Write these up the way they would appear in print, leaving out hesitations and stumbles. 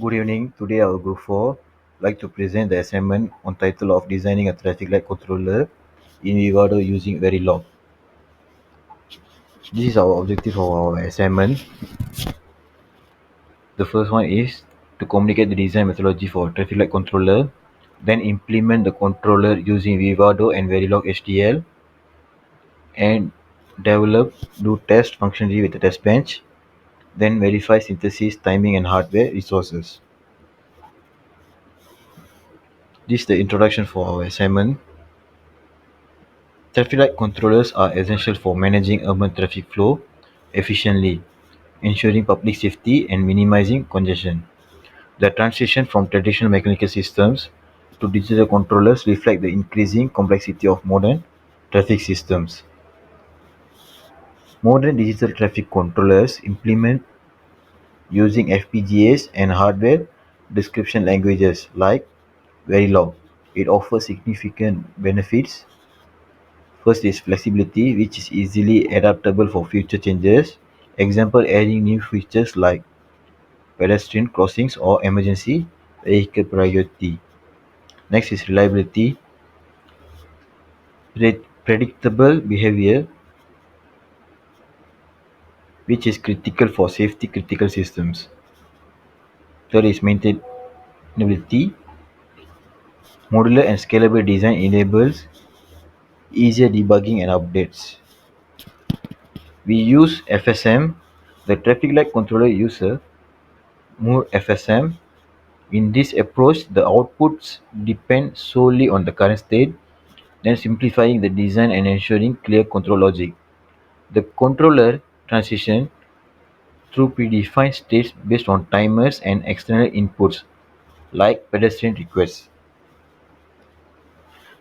Good evening. Today our group 4 like to present the assignment on title of designing a traffic light controller in Vivado using Verilog. This is our objective of our assignment. The first one is to communicate the design methodology for traffic light controller, then implement the controller using Vivado and Verilog HDL, and develop do test functionality with the test bench, then verify synthesis, timing and hardware resources. This is the introduction for our assignment. Traffic light controllers are essential for managing urban traffic flow efficiently, ensuring public safety and minimizing congestion. The transition from traditional mechanical systems to digital controllers reflect the increasing complexity of modern traffic systems. Modern digital traffic controllers implement using FPGAs and hardware description languages like Verilog. It offers significant benefits. First is flexibility, which is easily adaptable for future changes. Example, adding new features like pedestrian crossings or emergency vehicle priority. Next is reliability, predictable behavior, which is critical for safety critical systems. Third is maintainability. Modular and scalable design enables easier debugging and updates. We use FSM. The traffic light controller user Moore FSM. In this approach, the outputs depend solely on the current state, then simplifying the design and ensuring clear control logic. The controller transition through predefined states based on timers and external inputs like pedestrian requests.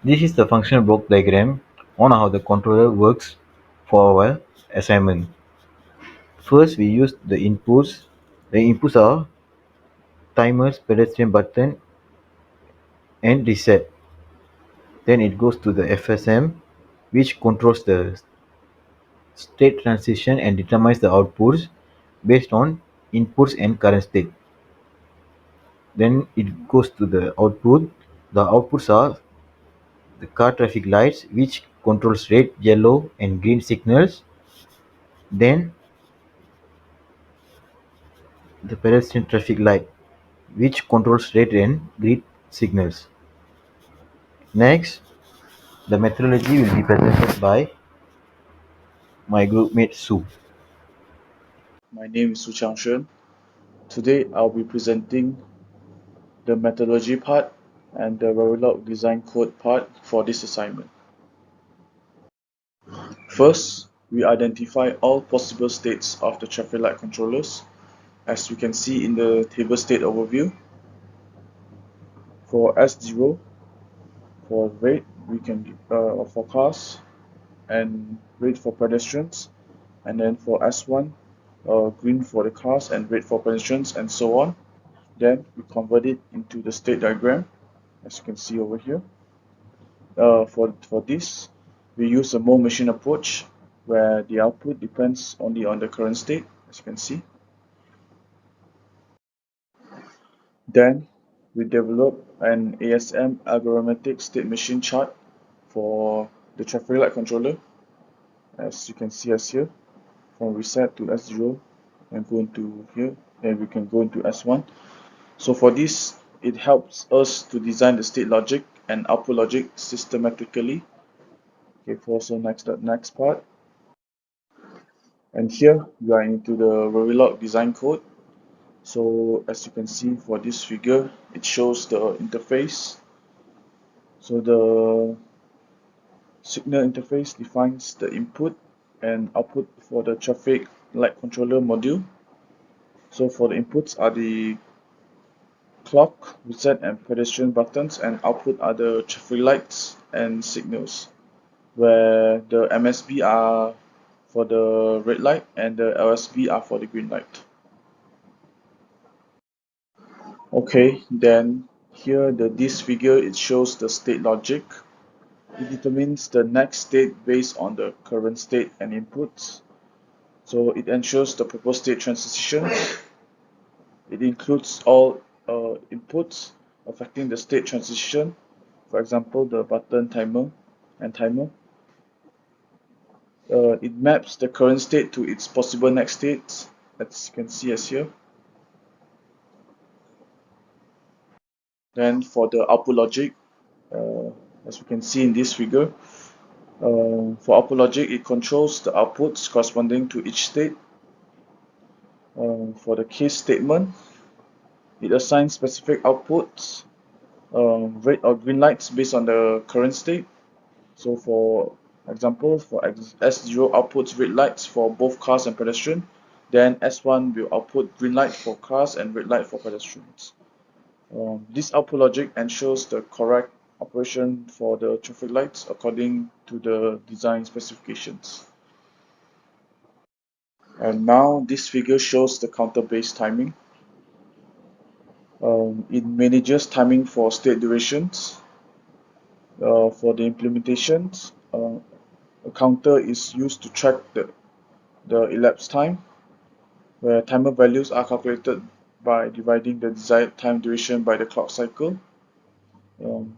This is the functional block diagram on how the controller works for our assignment. First, we use the inputs. The inputs are timers, pedestrian button, and reset. Then it goes to the FSM, which controls the state transition and determines the outputs based on inputs and current state. Then it goes to the output. The outputs are the car traffic lights, which controls red, yellow, and green signals. Then the pedestrian traffic light, which controls red and green signals. Next, the methodology will be presented by my groupmate Sue. My name is Chiang. Today I'll be presenting the methodology part and the Verilog design code part for this assignment. First, we identify all possible states of the traffic light controllers, as we can see in the table state overview. For S0, for red, we can for cars, and red for pedestrians, and then for S1, green for the cars and red for pedestrians, and so on. Then we convert it into the state diagram, as you can see over here. For this, we use a mole machine approach where the output depends only on the current state, as you can see. Then we develop an ASM algorithmic state machine chart for the traffic light controller, as you can see as here, from reset to S0 and go into here, and we can go into S1. So for this, it helps us to design the state logic and output logic systematically. Okay, so next part. And here we are into the Verilog design code. So as you can see for this figure, it shows the interface. So the signal interface defines the input and output for the traffic light controller module. So for the inputs are the clock, reset and pedestrian buttons, and output are the traffic lights and signals, where the MSB are for the red light and the LSB are for the green light. Okay, then here this figure, it shows the state logic. It determines the next state based on the current state and inputs. So it ensures the proposed state transitions. It includes all inputs affecting the state transition, for example, the button timer and timer. It maps the current state to its possible next state, as you can see as here. Then for the output logic, as we can see in this figure, for output logic, it controls the outputs corresponding to each state. For the case statement, it assigns specific outputs, red or green lights based on the current state. So for example, for S0 outputs red lights for both cars and pedestrian, then S1 will output green light for cars and red light for pedestrians. This output logic ensures the correct operation for the traffic lights according to the design specifications. And now this figure shows the counter-based timing. It manages timing for state durations. For the implementations, a counter is used to track the elapsed time, where timer values are calculated by dividing the desired time duration by the clock cycle.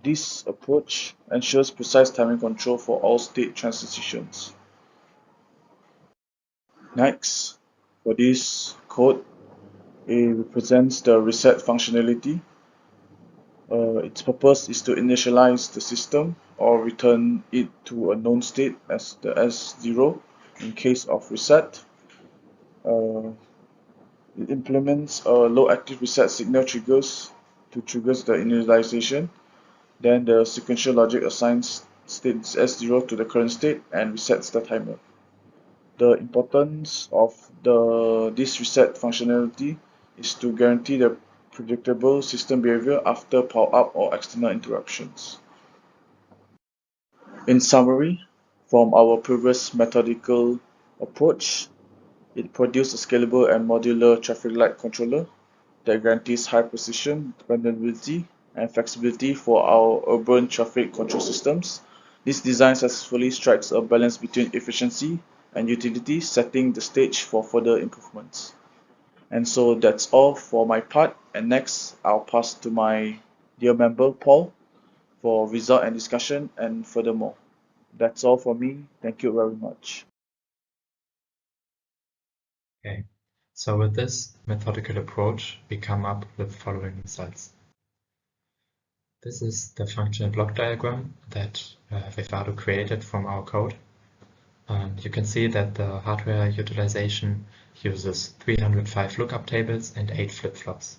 This approach ensures precise timing control for all state transitions. Next, for this code, it represents the reset functionality. Its purpose is to initialize the system or return it to a known state as the S0 in case of reset. Uh, it implements a low active reset signal triggers to trigger the initialization. Then the sequential logic assigns state S0 to the current state and resets the timer. The importance of this reset functionality is to guarantee the predictable system behavior after power up or external interruptions. In summary, from our previous methodical approach, it produced a scalable and modular traffic light controller that guarantees high precision, dependability, and flexibility for our urban traffic control systems. This design successfully strikes a balance between efficiency and utility, setting the stage for further improvements. And so that's all for my part, and next I'll pass to my dear member Paul for result and discussion and furthermore. That's all for me. Thank you very much. Okay, so with this methodical approach, we come up with the following results. This is the functional block diagram that Vivado created from our code. You can see that the hardware utilization uses 305 lookup tables and 8 flip-flops.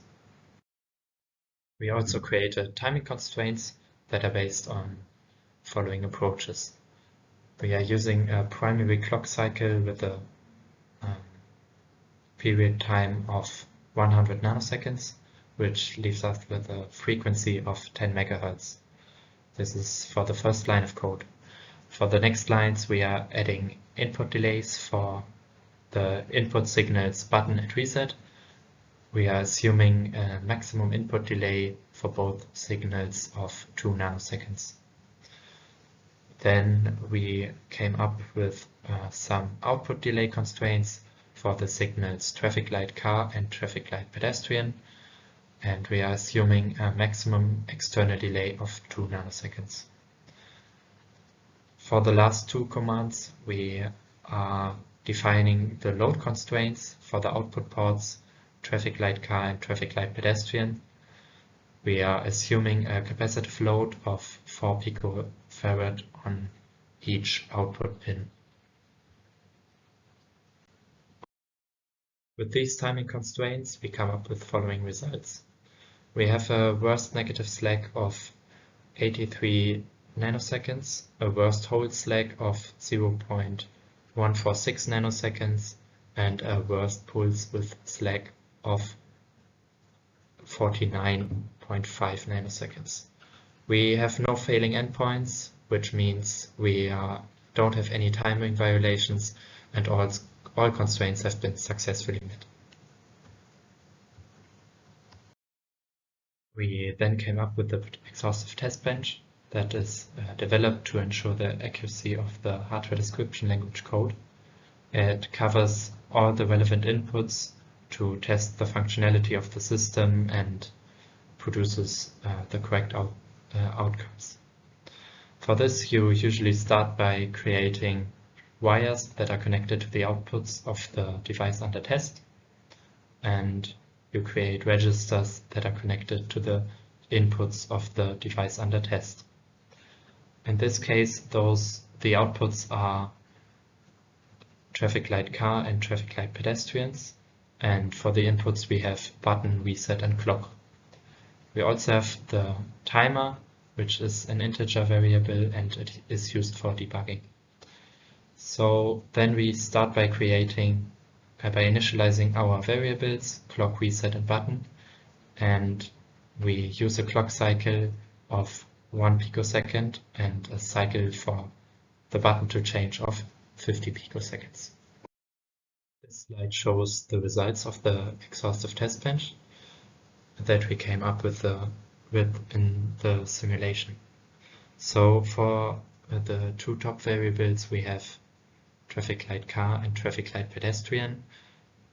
We also created timing constraints that are based on following approaches. We are using a primary clock cycle with a period time of 100 nanoseconds, which leaves us with a frequency of 10 megahertz. This is for the first line of code. For the next lines, we are adding input delays for the input signals button and reset. We are assuming a maximum input delay for both signals of 2 nanoseconds. Then we came up with some output delay constraints for the signals traffic light car and traffic light pedestrian, and we are assuming a maximum external delay of 2 nanoseconds. For the last two commands, we are defining the load constraints for the output ports traffic light car and traffic light pedestrian. We are assuming a capacitive load of 4 picofarad on each output pin. With these timing constraints, we come up with the following results. We have a worst negative slack of 83 nanoseconds, a worst hold slack of 0.146 nanoseconds, and a worst pulse width slack of 49.5 nanoseconds. We have no failing endpoints, which means we don't have any timing violations, and all constraints have been successfully met. We then came up with the exhaustive test bench that is developed to ensure the accuracy of the hardware description language code. It covers all the relevant inputs to test the functionality of the system and produces the correct outcomes. For this, you usually start by creating wires that are connected to the outputs of the device under test, and you create registers that are connected to the inputs of the device under test. In this case, the outputs are traffic light car and traffic light pedestrians, and for the inputs we have button, reset and clock. We also have the timer, which is an integer variable, and it is used for debugging. So then we start by initializing our variables, clock, reset and button, and we use a clock cycle of 1 picosecond and a cycle for the button to change of 50 picoseconds. This slide shows the results of the exhaustive test bench that we came up with in the simulation. So for the two top variables we have traffic light car and traffic light pedestrian,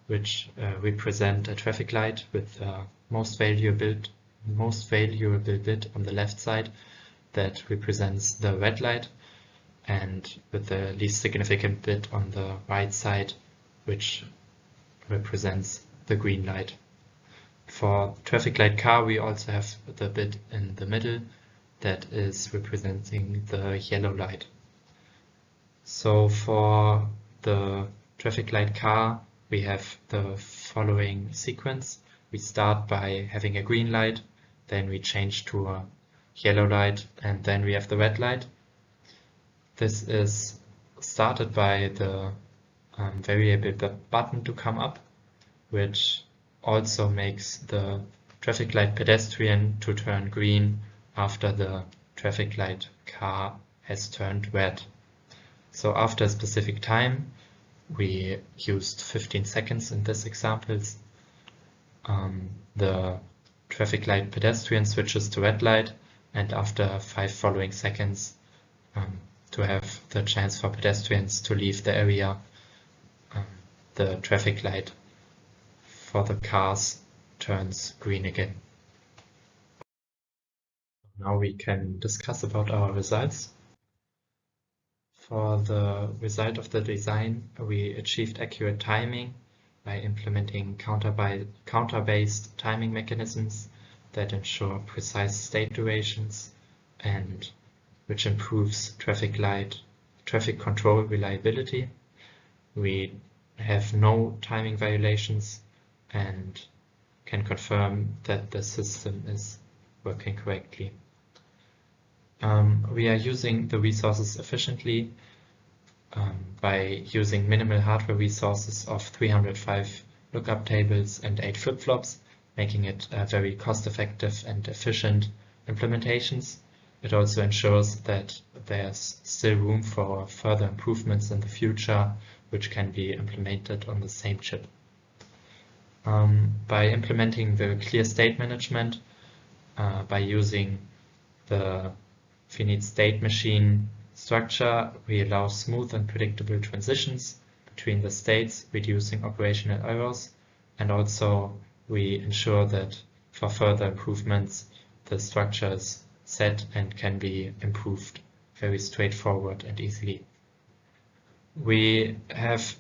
which represent a traffic light with the most valuable bit on the left side that represents the red light, and with the least significant bit on the right side, which represents the green light. For traffic light car, we also have the bit in the middle that is representing the yellow light. So for the traffic light car, we have the following sequence. We start by having a green light, then we change to a yellow light, and then we have the red light. This is started by the variable button to come up, which also makes the traffic light pedestrian to turn green after the traffic light car has turned red. So after a specific time, we used 15 seconds in this example, the traffic light pedestrian switches to red light, and after 5 following seconds, to have the chance for pedestrians to leave the area, the traffic light for the cars turns green again. Now we can discuss about our results. For the result of the design, we achieved accurate timing by implementing counter-based timing mechanisms that ensure precise state durations and which improves traffic control reliability. We have no timing violations and can confirm that the system is working correctly. We are using the resources efficiently by using minimal hardware resources of 305 lookup tables and 8 flip-flops, making it very cost-effective and efficient implementations. It also ensures that there's still room for further improvements in the future, which can be implemented on the same chip. By implementing the clear state management, by using the finite state machine structure, we allow smooth and predictable transitions between the states, reducing operational errors, and also we ensure that for further improvements, the structure is set and can be improved very straightforward and easily. We have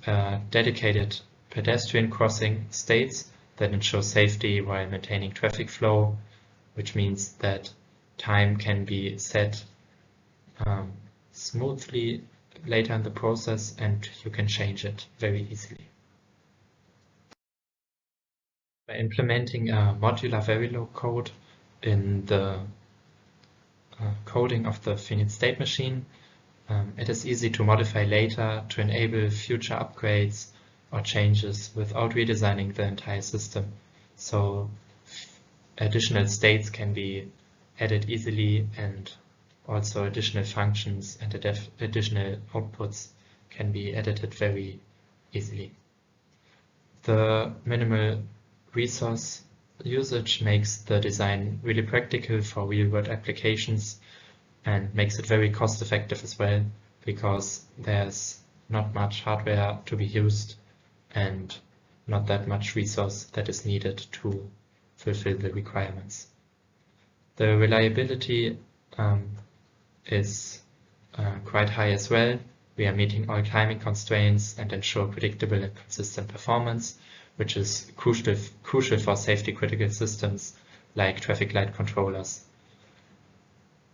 dedicated pedestrian crossing states that ensure safety while maintaining traffic flow, which means that time can be set smoothly later in the process and you can change it very easily. By implementing a modular Verilog code in the coding of the finite state machine, it is easy to modify later to enable future upgrades or changes without redesigning the entire system. So additional states can be added easily, and also additional functions and additional outputs can be edited very easily. The minimal resource usage makes the design really practical for real-world applications and makes it very cost-effective as well, because there's not much hardware to be used and not that much resource that is needed to fulfill the requirements. The reliability is quite high as well. We are meeting all timing constraints and ensure predictable and consistent performance, which is crucial for safety critical systems like traffic light controllers.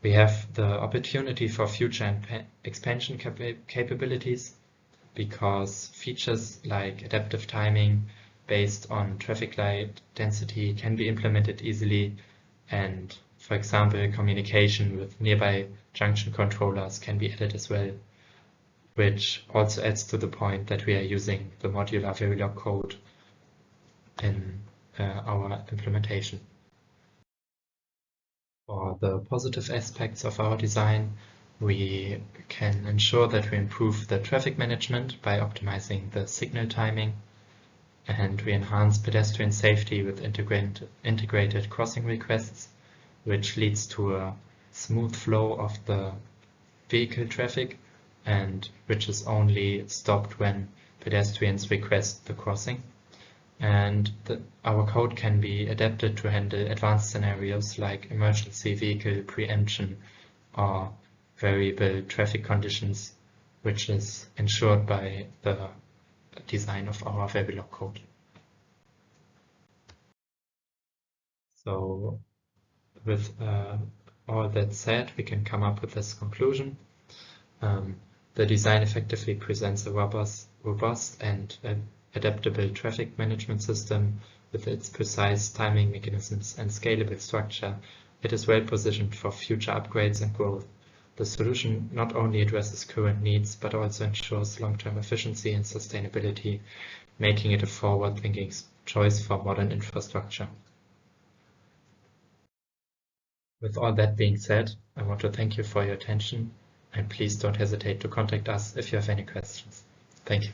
We have the opportunity for future expansion capabilities, because features like adaptive timing based on traffic light density can be implemented easily, and for example, communication with nearby junction controllers can be added as well, which also adds to the point that we are using the modular Verilog code in our implementation. For the positive aspects of our design, we can ensure that we improve the traffic management by optimizing the signal timing, and we enhance pedestrian safety with integrated crossing requests, which leads to a smooth flow of the vehicle traffic and which is only stopped when pedestrians request the crossing. And our code can be adapted to handle advanced scenarios like emergency vehicle preemption or variable traffic conditions, which is ensured by the design of our Verilog code. So with all that said, we can come up with this conclusion. The design effectively presents a robust and adaptable traffic management system. With its precise timing mechanisms and scalable structure, it is well positioned for future upgrades and growth. The solution not only addresses current needs, but also ensures long-term efficiency and sustainability, making it a forward-thinking choice for modern infrastructure. With all that being said, I want to thank you for your attention, and please don't hesitate to contact us if you have any questions. Thank you.